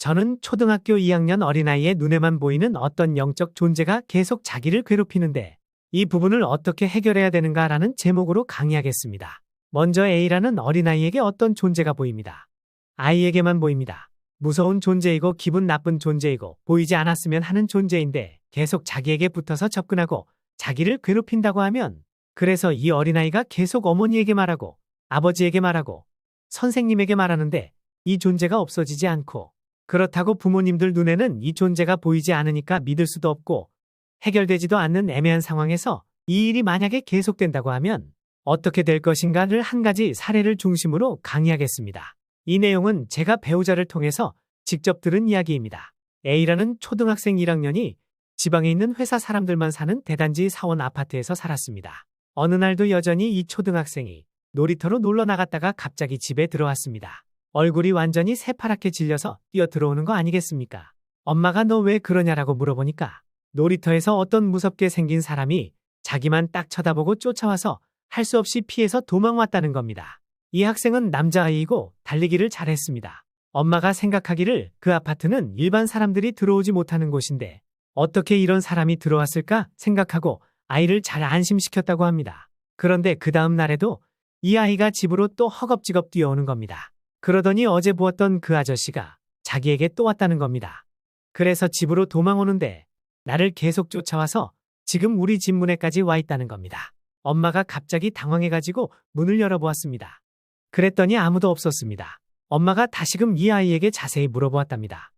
저는 초등학교 2학년 어린아이의 눈에만 보이는 어떤 영적 존재가 계속 자기를 괴롭히는데 이 부분을 어떻게 해결해야 되는가라는 제목으로 강의하겠습니다. 먼저 A라는 어린아이에게 어떤 존재가 보입니다. 아이에게만 보입니다. 무서운 존재이고 기분 나쁜 존재이고 보이지 않았으면 하는 존재인데 계속 자기에게 붙어서 접근하고 자기를 괴롭힌다고 하면 그래서 이 어린아이가 계속 어머니에게 말하고 아버지에게 말하고 선생님에게 말하는데 이 존재가 없어지지 않고 그렇다고 부모님들 눈에는 이 존재가 보이지 않으니까 믿을 수도 없고 해결되지도 않는 애매한 상황에서 이 일이 만약에 계속된다고 하면 어떻게 될 것인가를 한 가지 사례를 중심으로 강의하겠습니다. 이 내용은 제가 배우자를 통해서 직접 들은 이야기입니다. A라는 초등학생 1학년이 지방에 있는 회사 사람들만 사는 대단지 사원 아파트에서 살았습니다. 어느 날도 여전히 이 초등학생이 놀이터로 놀러 나갔다가 갑자기 집에 들어왔습니다. 얼굴이 완전히 새파랗게 질려서 뛰어 들어오는 거 아니겠습니까? 엄마가 너 왜 그러냐라고 물어보니까 놀이터에서 어떤 무섭게 생긴 사람이 자기만 딱 쳐다보고 쫓아와서 할 수 없이 피해서 도망왔다는 겁니다. 이 학생은 남자아이이고 달리기를 잘했습니다. 엄마가 생각하기를 그 아파트는 일반 사람들이 들어오지 못하는 곳인데 어떻게 이런 사람이 들어왔을까 생각하고 아이를 잘 안심시켰다고 합니다. 그런데 그 다음 날에도 이 아이가 집으로 또 허겁지겁 뛰어오는 겁니다. 그러더니 어제 보았던 그 아저씨가 자기에게 또 왔다는 겁니다. 그래서 집으로 도망오는데 나를 계속 쫓아와서 지금 우리 집 문에까지 와 있다는 겁니다. 엄마가 갑자기 당황해가지고 문을 열어보았습니다. 그랬더니 아무도 없었습니다. 엄마가 다시금 이 아이에게 자세히 물어보았답니다.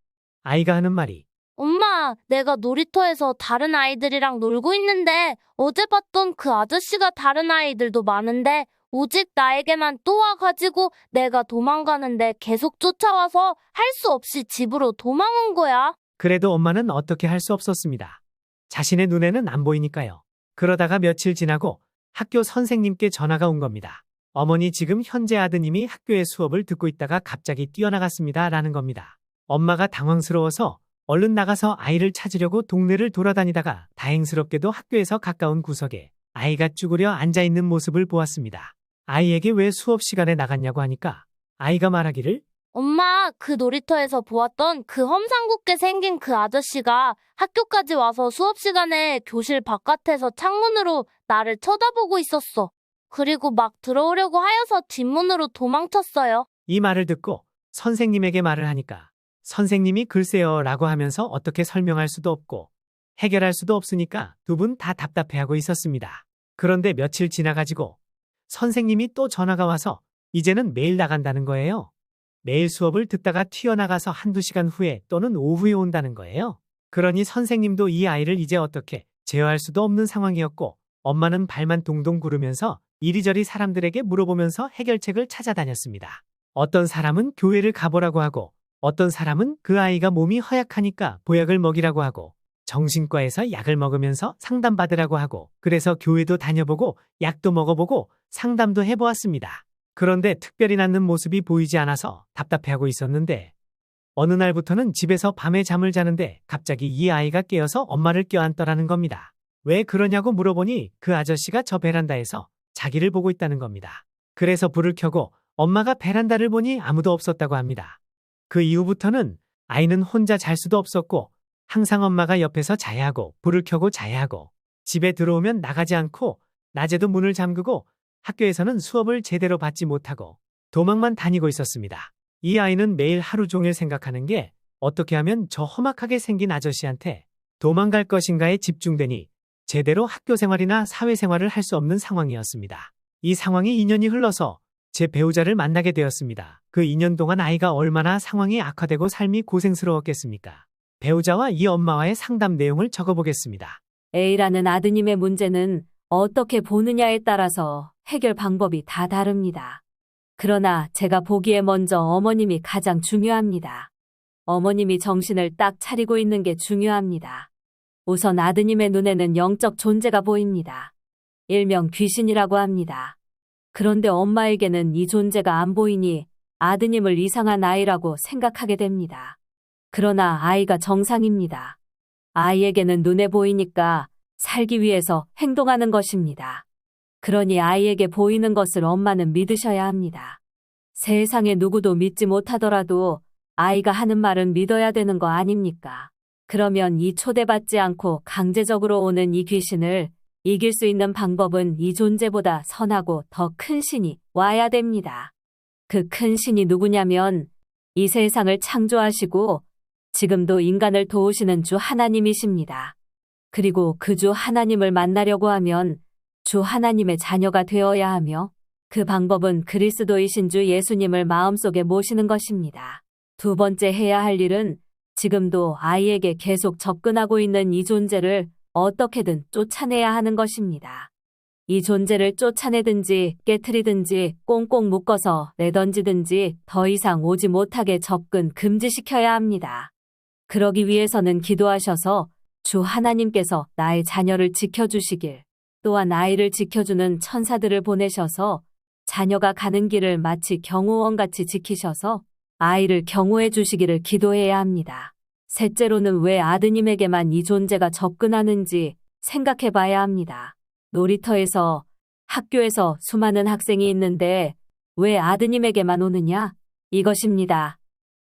아이가 하는 말이 엄마, 내가 놀이터에서 다른 아이들이랑 놀고 있는데 어제 봤던 그 아저씨가 다른 아이들도 많은데 오직 나에게만 또 와가지고 내가 도망가는데 계속 쫓아와서 할 수 없이 집으로 도망온 거야. 그래도 엄마는 어떻게 할 수 없었습니다. 자신의 눈에는 안 보이니까요. 그러다가 며칠 지나고 학교 선생님께 전화가 온 겁니다. 어머니 지금 현재 아드님이 학교에 수업을 듣고 있다가 갑자기 뛰어나갔습니다. 라는 겁니다. 엄마가 당황스러워서 얼른 나가서 아이를 찾으려고 동네를 돌아다니다가 다행스럽게도 학교에서 가까운 구석에 아이가 쭈그려 앉아있는 모습을 보았습니다. 아이에게 왜 수업 시간에 나갔냐고 하니까 아이가 말하기를 엄마, 그 놀이터에서 보았던 그 험상궂게 생긴 그 아저씨가 학교까지 와서 수업 시간에 교실 바깥에서 창문으로 나를 쳐다보고 있었어. 그리고 막 들어오려고 하여서 뒷문으로 도망쳤어요. 이 말을 듣고 선생님에게 말을 하니까 선생님이 글쎄요 라고 하면서 어떻게 설명할 수도 없고 해결할 수도 없으니까 두 분 다 답답해하고 있었습니다. 그런데 며칠 지나가지고 선생님이 또 전화가 와서 이제는 매일 나간다는 거예요. 매일 수업을 듣다가 튀어나가서 한두 시간 후에 또는 오후에 온다는 거예요. 그러니 선생님도 이 아이를 이제 어떻게 제어할 수도 없는 상황이었고 엄마는 발만 동동 구르면서 이리저리 사람들에게 물어보면서 해결책을 찾아다녔습니다. 어떤 사람은 교회를 가보라고 하고 어떤 사람은 그 아이가 몸이 허약하니까 보약을 먹이라고 하고 정신과에서 약을 먹으면서 상담받으라고 하고 그래서 교회도 다녀보고 약도 먹어보고 상담도 해보았습니다. 그런데 특별히 낫는 모습이 보이지 않아서 답답해하고 있었는데 어느 날부터는 집에서 밤에 잠을 자는데 갑자기 이 아이가 깨어서 엄마를 껴안더라는 겁니다. 왜 그러냐고 물어보니 그 아저씨가 저 베란다에서 자기를 보고 있다는 겁니다. 그래서 불을 켜고 엄마가 베란다를 보니 아무도 없었다고 합니다. 그 이후부터는 아이는 혼자 잘 수도 없었고 항상 엄마가 옆에서 자야 하고 불을 켜고 자야 하고 집에 들어오면 나가지 않고 낮에도 문을 잠그고 학교에서는 수업을 제대로 받지 못하고 도망만 다니고 있었습니다. 이 아이는 매일 하루 종일 생각하는 게 어떻게 하면 저 험악하게 생긴 아저씨한테 도망갈 것인가에 집중되니 제대로 학교 생활이나 사회생활을 할 수 없는 상황이었습니다. 이 상황이 2년이 흘러서 제 배우자를 만나게 되었습니다. 그 2년 동안 아이가 얼마나 상황이 악화되고 삶이 고생스러웠겠습니까? 배우자와 이 엄마와의 상담 내용을 적어보겠습니다. A라는 아드님의 문제는 어떻게 보느냐에 따라서 해결 방법이 다 다릅니다. 그러나 제가 보기에 먼저 어머님이 가장 중요합니다. 어머님이 정신을 딱 차리고 있는 게 중요합니다. 우선 아드님의 눈에는 영적 존재가 보입니다. 일명 귀신이라고 합니다. 그런데 엄마에게는 이 존재가 안 보이니 아드님을 이상한 아이라고 생각하게 됩니다. 그러나 아이가 정상입니다. 아이에게는 눈에 보이니까 살기 위해서 행동하는 것입니다. 그러니 아이에게 보이는 것을 엄마는 믿으셔야 합니다. 세상에 누구도 믿지 못하더라도 아이가 하는 말은 믿어야 되는 거 아닙니까? 그러면 이 초대받지 않고 강제적으로 오는 이 귀신을 이길 수 있는 방법은 이 존재보다 선하고 더 큰 신이 와야 됩니다. 그 큰 신이 누구냐면 이 세상을 창조하시고 지금도 인간을 도우시는 주 하나님이십니다. 그리고 그 주 하나님을 만나려고 하면 주 하나님의 자녀가 되어야 하며 그 방법은 그리스도이신 주 예수님을 마음속에 모시는 것입니다. 두 번째 해야 할 일은 지금도 아이에게 계속 접근하고 있는 이 존재를 어떻게든 쫓아내야 하는 것입니다. 이 존재를 쫓아내든지 깨트리든지 꽁꽁 묶어서 내던지든지 더 이상 오지 못하게 접근 금지시켜야 합니다. 그러기 위해서는 기도하셔서 주 하나님께서 나의 자녀를 지켜주시길, 또한 아이를 지켜주는 천사들을 보내셔서 자녀가 가는 길을 마치 경호원같이 지키셔서 아이를 경호해 주시기를 기도해야 합니다. 셋째로는 왜 아드님에게만 이 존재가 접근하는지 생각해 봐야 합니다. 놀이터에서, 학교에서 수많은 학생이 있는데 왜 아드님에게만 오느냐? 이것입니다.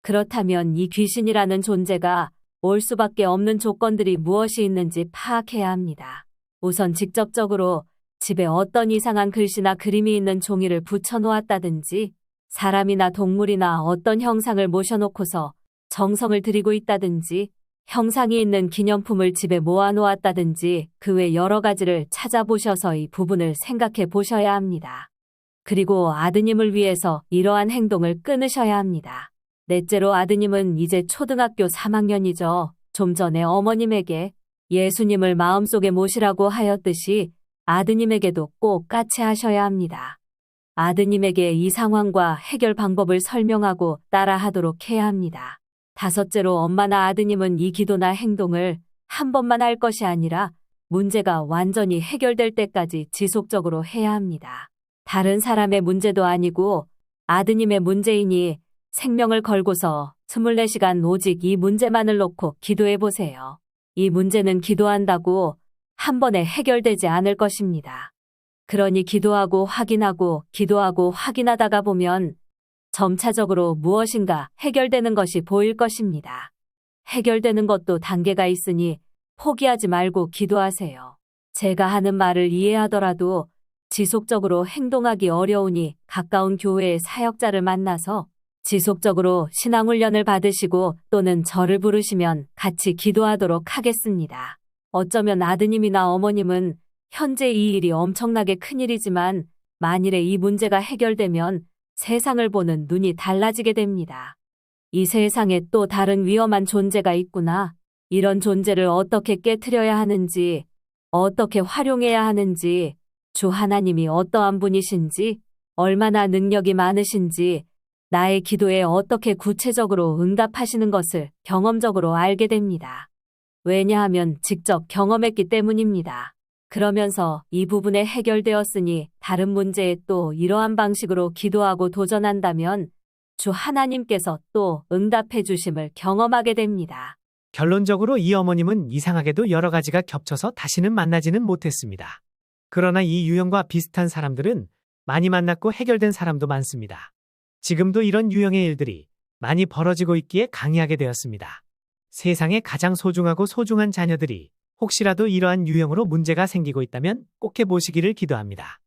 그렇다면 이 귀신이라는 존재가 올 수밖에 없는 조건들이 무엇이 있는지 파악해야 합니다. 우선 직접적으로 집에 어떤 이상한 글씨나 그림이 있는 종이를 붙여 놓았다든지 사람이나 동물이나 어떤 형상을 모셔놓고서 정성을 들이고 있다든지 형상이 있는 기념품을 집에 모아 놓았다든지 그 외 여러 가지를 찾아보셔서 이 부분을 생각해 보셔야 합니다. 그리고 아드님을 위해서 이러한 행동을 끊으셔야 합니다. 넷째로 아드님은 이제 초등학교 3학년이죠. 좀 전에 어머님에게 예수님을 마음속에 모시라고 하였듯이 아드님에게도 꼭 같이 하셔야 합니다. 아드님에게 이 상황과 해결 방법을 설명하고 따라하도록 해야 합니다. 다섯째로 엄마나 아드님은 이 기도나 행동을 한 번만 할 것이 아니라 문제가 완전히 해결될 때까지 지속적으로 해야 합니다. 다른 사람의 문제도 아니고 아드님의 문제이니 생명을 걸고서 24시간 오직 이 문제만을 놓고 기도해 보세요. 이 문제는 기도한다고 한 번에 해결되지 않을 것입니다. 그러니 기도하고 확인하다가 보면 점차적으로 무엇인가 해결되는 것이 보일 것입니다. 해결되는 것도 단계가 있으니 포기하지 말고 기도하세요. 제가 하는 말을 이해하더라도 지속적으로 행동하기 어려우니 가까운 교회의 사역자를 만나서 지속적으로 신앙훈련을 받으시고 또는 저를 부르시면 같이 기도하도록 하겠습니다. 어쩌면 아드님이나 어머님은 현재 이 일이 엄청나게 큰일이지만 만일에 이 문제가 해결되면 세상을 보는 눈이 달라지게 됩니다. 이 세상에 또 다른 위험한 존재가 있구나. 이런 존재를 어떻게 깨트려야 하는지, 어떻게 활용해야 하는지, 주 하나님이 어떠한 분이신지, 얼마나 능력이 많으신지, 나의 기도에 어떻게 구체적으로 응답하시는 것을 경험적으로 알게 됩니다. 왜냐하면 직접 경험했기 때문입니다. 그러면서 이 부분에 해결되었으니 다른 문제에 또 이러한 방식으로 기도하고 도전한다면 주 하나님께서 또 응답해 주심을 경험하게 됩니다. 결론적으로 이 어머님은 이상하게도 여러 가지가 겹쳐서 다시는 만나지는 못했습니다. 그러나 이 유형과 비슷한 사람들은 많이 만났고 해결된 사람도 많습니다. 지금도 이런 유형의 일들이 많이 벌어지고 있기에 강의하게 되었습니다. 세상에 가장 소중하고 소중한 자녀들이 혹시라도 이러한 유형으로 문제가 생기고 있다면 꼭 해보시기를 기도합니다.